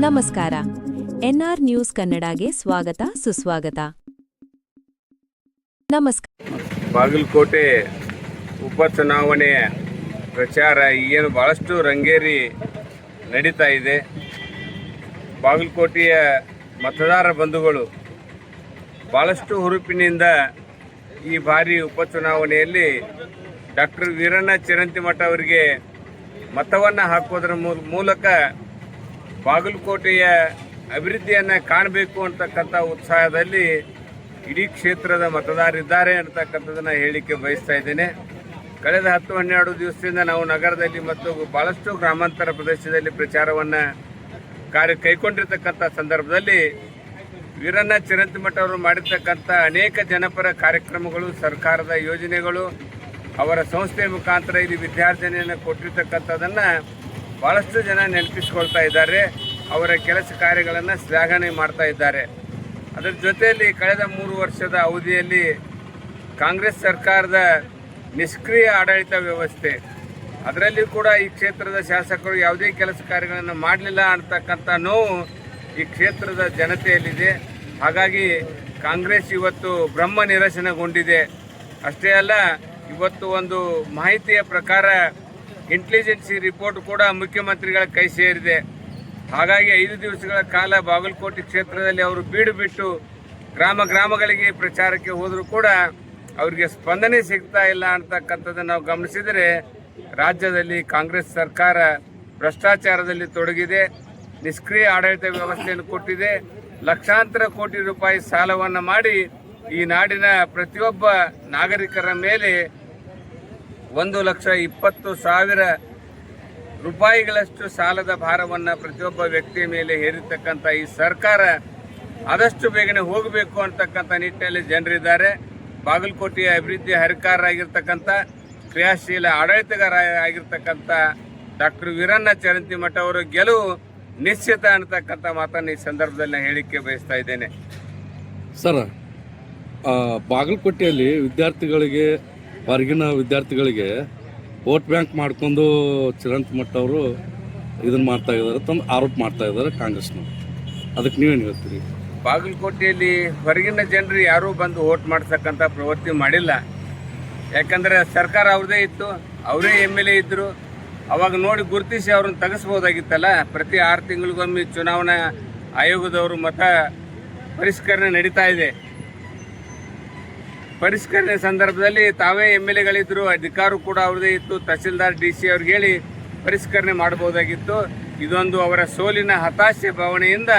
ನಮಸ್ಕಾರ. N R news ಕನ್ನಡಗೆ ಸ್ವಾಗತ ಸುಸ್ವಾಗತ. ನಮಸ್ಕಾರ. ಬಾಗಲಕೋಟೆ ಉಪಚುನಾವಣೆಯ ಪ್ರಚಾರ ಏನು ಬಹಳಷ್ಟು ರಂಗೇರಿ ನಡೀತಾ ಇದೆ. ಬಾಗಲಕೋಟೆಯ ಮತದಾರ ಬಂಧುಗಳು ಬಹಳಷ್ಟು ಹುರುಪಿನಿಂದ ಈ ಬಾರಿ ಉಪಚುನಾವಣೆಯಲ್ಲಿ ಡಾಕ್ಟರ್ ವೀರಣ್ಣ ಚಿರಂತಿಮಠ ಅವರಿಗೆ ಮತವನ್ನು ಹಾಕೋದ್ರ ಮೂಲಕ ಬಾಗಲಕೋಟೆಯ ಅಭಿವೃದ್ಧಿಯನ್ನು ಕಾಣಬೇಕು ಅಂತಕ್ಕಂಥ ಉತ್ಸಾಹದಲ್ಲಿ ಇಡೀ ಕ್ಷೇತ್ರದ ಮತದಾರರಿದ್ದಾರೆ ಅಂತಕ್ಕಂಥದ್ದನ್ನು ಹೇಳಿಕೆ ಬಯಸ್ತಾ ಇದ್ದೇನೆ. ಕಳೆದ 10-12 ದಿವಸದಿಂದ ನಾವು ನಗರದಲ್ಲಿ ಮತ್ತು ಭಾಳಷ್ಟು ಗ್ರಾಮಾಂತರ ಪ್ರದೇಶದಲ್ಲಿ ಪ್ರಚಾರವನ್ನು ಕೈಗೊಂಡಿರ್ತಕ್ಕಂಥ ಸಂದರ್ಭದಲ್ಲಿ ವೀರಣ್ಣ ಚಿರಂತಿಮಠ ಅವರು ಮಾಡಿರ್ತಕ್ಕಂಥ ಅನೇಕ ಜನಪರ ಕಾರ್ಯಕ್ರಮಗಳು, ಸರ್ಕಾರದ ಯೋಜನೆಗಳು, ಅವರ ಸಂಸ್ಥೆ ಮುಖಾಂತರ ಇಲ್ಲಿ ವಿದ್ಯಾರ್ಜನೆಯನ್ನು ಕೊಟ್ಟಿರ್ತಕ್ಕಂಥದ್ದನ್ನು ಭಾಳಷ್ಟು ಜನ ನೆನಪಿಸ್ಕೊಳ್ತಾ ಇದ್ದಾರೆ. ಅವರ ಕೆಲಸ ಕಾರ್ಯಗಳನ್ನು ಶ್ಲಾಘನೆ ಮಾಡ್ತಾ ಇದ್ದಾರೆ. ಅದರ ಜೊತೆಯಲ್ಲಿ ಕಳೆದ 3 ವರ್ಷದ ಅವಧಿಯಲ್ಲಿ ಕಾಂಗ್ರೆಸ್ ಸರ್ಕಾರದ ನಿಷ್ಕ್ರಿಯ ಆಡಳಿತ ವ್ಯವಸ್ಥೆ, ಅದರಲ್ಲಿ ಕೂಡ ಈ ಕ್ಷೇತ್ರದ ಶಾಸಕರು ಯಾವುದೇ ಕೆಲಸ ಕಾರ್ಯಗಳನ್ನು ಮಾಡಲಿಲ್ಲ ಅಂತಕ್ಕಂಥ ನೋವು ಈ ಕ್ಷೇತ್ರದ ಜನತೆಯಲ್ಲಿದೆ. ಹಾಗಾಗಿ ಕಾಂಗ್ರೆಸ್ ಇವತ್ತು ಬ್ರಹ್ಮ ನಿರಸನಗೊಂಡಿದೆ. ಅಷ್ಟೇ ಅಲ್ಲ, ಇವತ್ತು ಒಂದು ಮಾಹಿತಿಯ ಪ್ರಕಾರ ಇಂಟೆಲಿಜೆನ್ಸಿ ರಿಪೋರ್ಟ್ ಕೂಡ ಮುಖ್ಯಮಂತ್ರಿಗಳ ಕೈ ಸೇರಿದೆ. ಹಾಗಾಗಿ 5 ದಿವಸಗಳ ಕಾಲ ಬಾಗಲಕೋಟೆ ಕ್ಷೇತ್ರದಲ್ಲಿ ಅವರು ಬೀಡು ಬಿಟ್ಟು ಗ್ರಾಮಗಳಿಗೆ ಪ್ರಚಾರಕ್ಕೆ ಹೋದರೂ ಕೂಡ ಅವರಿಗೆ ಸ್ಪಂದನೆ ಸಿಗ್ತಾ ಇಲ್ಲ ಅಂತಕ್ಕಂಥದ್ದನ್ನು ನಾವು ಗಮನಿಸಿದರೆ ರಾಜ್ಯದಲ್ಲಿ ಕಾಂಗ್ರೆಸ್ ಸರ್ಕಾರ ಭ್ರಷ್ಟಾಚಾರದಲ್ಲಿ ತೊಡಗಿದೆ, ನಿಷ್ಕ್ರಿಯ ಆಡಳಿತ ವ್ಯವಸ್ಥೆಯನ್ನು ಕೊಟ್ಟಿದೆ, ಲಕ್ಷಾಂತರ ಕೋಟಿ ರೂಪಾಯಿ ಸಾಲವನ್ನು ಮಾಡಿ ಈ ನಾಡಿನ ಪ್ರತಿಯೊಬ್ಬ ನಾಗರಿಕರ ಮೇಲೆ 1,20,000 ರೂಪಾಯಿಗಳಷ್ಟು ಸಾಲದ ಭಾರವನ್ನು ಪ್ರತಿಯೊಬ್ಬ ವ್ಯಕ್ತಿಯ ಮೇಲೆ ಹೇರಿರ್ತಕ್ಕಂಥ ಈ ಸರ್ಕಾರ ಆದಷ್ಟು ಬೇಗನೆ ಹೋಗಬೇಕು ಅಂತಕ್ಕಂಥ ನಿಟ್ಟಿನಲ್ಲಿ ಜನರಿದ್ದಾರೆ. ಬಾಗಲಕೋಟೆಯ ಅಭಿವೃದ್ಧಿ ಹರಿಕಾರರಾಗಿರ್ತಕ್ಕಂಥ ಕ್ರಿಯಾಶೀಲ ಆಡಳಿತಗಾರ ಆಗಿರ್ತಕ್ಕಂಥ ಡಾಕ್ಟರ್ ವೀರಣ್ಣ ಚಿರಂತಿಮಠ ಅವರು ಗೆಲುವು ನಿಶ್ಚಿತ ಅಂತಕ್ಕಂಥ ಮಾತನ್ನು ಈ ಸಂದರ್ಭದಲ್ಲಿ ನಾನು ಹೇಳಿಕೆ ಬಯಸ್ತಾ ಇದ್ದೇನೆ. ಸರ್, ಬಾಗಲಕೋಟೆಯಲ್ಲಿ ವಿದ್ಯಾರ್ಥಿಗಳಿಗೆ, ಹೊರಗಿನ ವಿದ್ಯಾರ್ಥಿಗಳಿಗೆ ವೋಟ್ ಬ್ಯಾಂಕ್ ಮಾಡ್ಕೊಂಡು ಚಿರಂತಿಮಠ ಅವರು ಇದನ್ನು ಮಾಡ್ತಾ ಇದ್ದಾರೆ, ತಂದು ಆರೋಪ ಮಾಡ್ತಾ ಇದ್ದಾರೆ ಕಾಂಗ್ರೆಸ್ನವರು. ಅದಕ್ಕೆ ನೀವೇನು ಹೇಳ್ತೀರಿ? ಬಾಗಲಕೋಟೆಯಲ್ಲಿ ಹೊರಗಿನ ಜನರು ಯಾರೂ ಬಂದು ವೋಟ್ ಮಾಡ್ತಕ್ಕಂಥ ಪ್ರವೃತ್ತಿ ಮಾಡಿಲ್ಲ. ಯಾಕಂದರೆ ಸರ್ಕಾರ ಅವ್ರದೇ ಇತ್ತು, ಅವರೇ MLA ಇದ್ದರು. ಅವಾಗ ನೋಡಿ ಗುರುತಿಸಿ ಅವ್ರನ್ನ ತೆಗೆಸ್ಬೋದಾಗಿತ್ತಲ್ಲ. ಪ್ರತಿ 6 ತಿಂಗಳಿಗೊಮ್ಮೆ ಚುನಾವಣಾ ಆಯೋಗದವರು ಮತ ಪರಿಷ್ಕರಣೆ ನಡೀತಾ ಇದೆ. ಪರಿಷ್ಕರಣೆ ಸಂದರ್ಭದಲ್ಲಿ ತಾವೇ MLAಗಳಿದ್ದರು, ಅಧಿಕಾರ ಕೂಡ ಅವ್ರದೇ ಇತ್ತು. ತಹಸೀಲ್ದಾರ್ DC ಅವ್ರಿಗೆ ಹೇಳಿ ಪರಿಷ್ಕರಣೆ ಮಾಡಬಹುದಾಗಿತ್ತು. ಇದೊಂದು ಅವರ ಸೋಲಿನ ಹತಾಶೆ ಭಾವನೆಯಿಂದ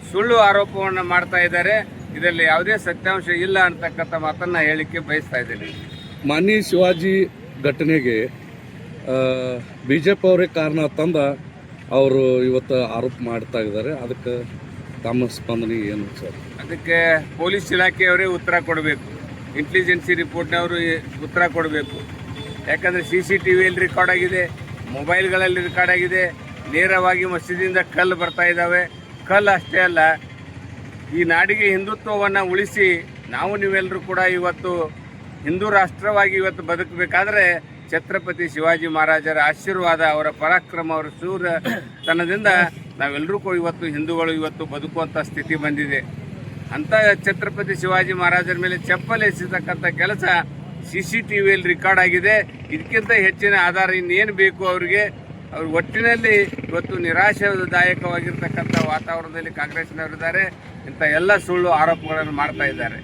ಸುಳ್ಳು ಆರೋಪವನ್ನು ಮಾಡ್ತಾ ಇದ್ದಾರೆ. ಇದರಲ್ಲಿ ಯಾವುದೇ ಸತ್ಯಾಂಶ ಇಲ್ಲ ಅಂತಕ್ಕಂಥ ಮಾತನ್ನು ಹೇಳಿಕೆ ಬಯಸ್ತಾ ಇದ್ದೇನೆ. ಮಾನ್ಯ ಶಿವಾಜಿ ಘಟನೆಗೆ BJP ಅವರೇ ಕಾರಣ ತಂದ ಅವರು ಇವತ್ತು ಆರೋಪ ಮಾಡ್ತಾ ಇದ್ದಾರೆ. ಅದಕ್ಕೆ ತಮ್ಮ ಸ್ಪಂದನೆ ಏನು ಸರ್? ಅದಕ್ಕೆ ಪೊಲೀಸ್ ಇಲಾಖೆಯವರೇ ಉತ್ತರ ಕೊಡಬೇಕು, ಇಂಟೆಲಿಜೆನ್ಸಿ ರಿಪೋರ್ಟ್ನವರು ಉತ್ತರ ಕೊಡಬೇಕು. ಯಾಕಂದರೆ CCTVಯಲ್ಲಿ ರೆಕಾರ್ಡ್ ಆಗಿದೆ, ಮೊಬೈಲ್ಗಳಲ್ಲಿ ರೆಕಾರ್ಡ್ ಆಗಿದೆ. ನೇರವಾಗಿ ಮಸೀದಿಯಿಂದ ಕಲ್ಲು ಬರ್ತಾ ಇದ್ದಾವೆ. ಕಲ್ಲು ಅಷ್ಟೇ ಅಲ್ಲ, ಈ ನಾಡಿಗೆ ಹಿಂದುತ್ವವನ್ನು ಉಳಿಸಿ ನಾವು ನೀವೆಲ್ಲರೂ ಕೂಡ ಇವತ್ತು ಹಿಂದೂ ರಾಷ್ಟ್ರವಾಗಿ ಇವತ್ತು ಬದುಕಬೇಕಾದ್ರೆ ಛತ್ರಪತಿ ಶಿವಾಜಿ ಮಹಾರಾಜರ ಆಶೀರ್ವಾದ, ಅವರ ಪರಾಕ್ರಮ, ಅವರ ಶೂರತನದಿಂದ ನಾವೆಲ್ಲರೂ ಕೂಡ ಇವತ್ತು ಹಿಂದೂಗಳು ಇವತ್ತು ಬದುಕುವಂಥ ಸ್ಥಿತಿ ಬಂದಿದೆ. ಅಂಥ ಛತ್ರಪತಿ ಶಿವಾಜಿ ಮಹಾರಾಜರ ಮೇಲೆ ಚಪ್ಪಲಿ ಎಸೆತಕ್ಕಂಥ ಕೆಲಸ CCTVಯಲ್ಲಿ ರೆಕಾರ್ಡ್ ಆಗಿದೆ. ಇದಕ್ಕಿಂತ ಹೆಚ್ಚಿನ ಆಧಾರ ಇನ್ನೇನು ಬೇಕು ಅವರಿಗೆ? ಅವ್ರ ಒಟ್ಟಿನಲ್ಲಿ ಇವತ್ತು ನಿರಾಶಾದಾಯಕವಾಗಿರ್ತಕ್ಕಂಥ ವಾತಾವರಣದಲ್ಲಿ ಕಾಂಗ್ರೆಸ್ನವರಿದ್ದಾರೆ. ಇಂಥ ಎಲ್ಲ ಸುಳ್ಳು ಆರೋಪಗಳನ್ನು ಮಾಡ್ತಾ ಇದ್ದಾರೆ.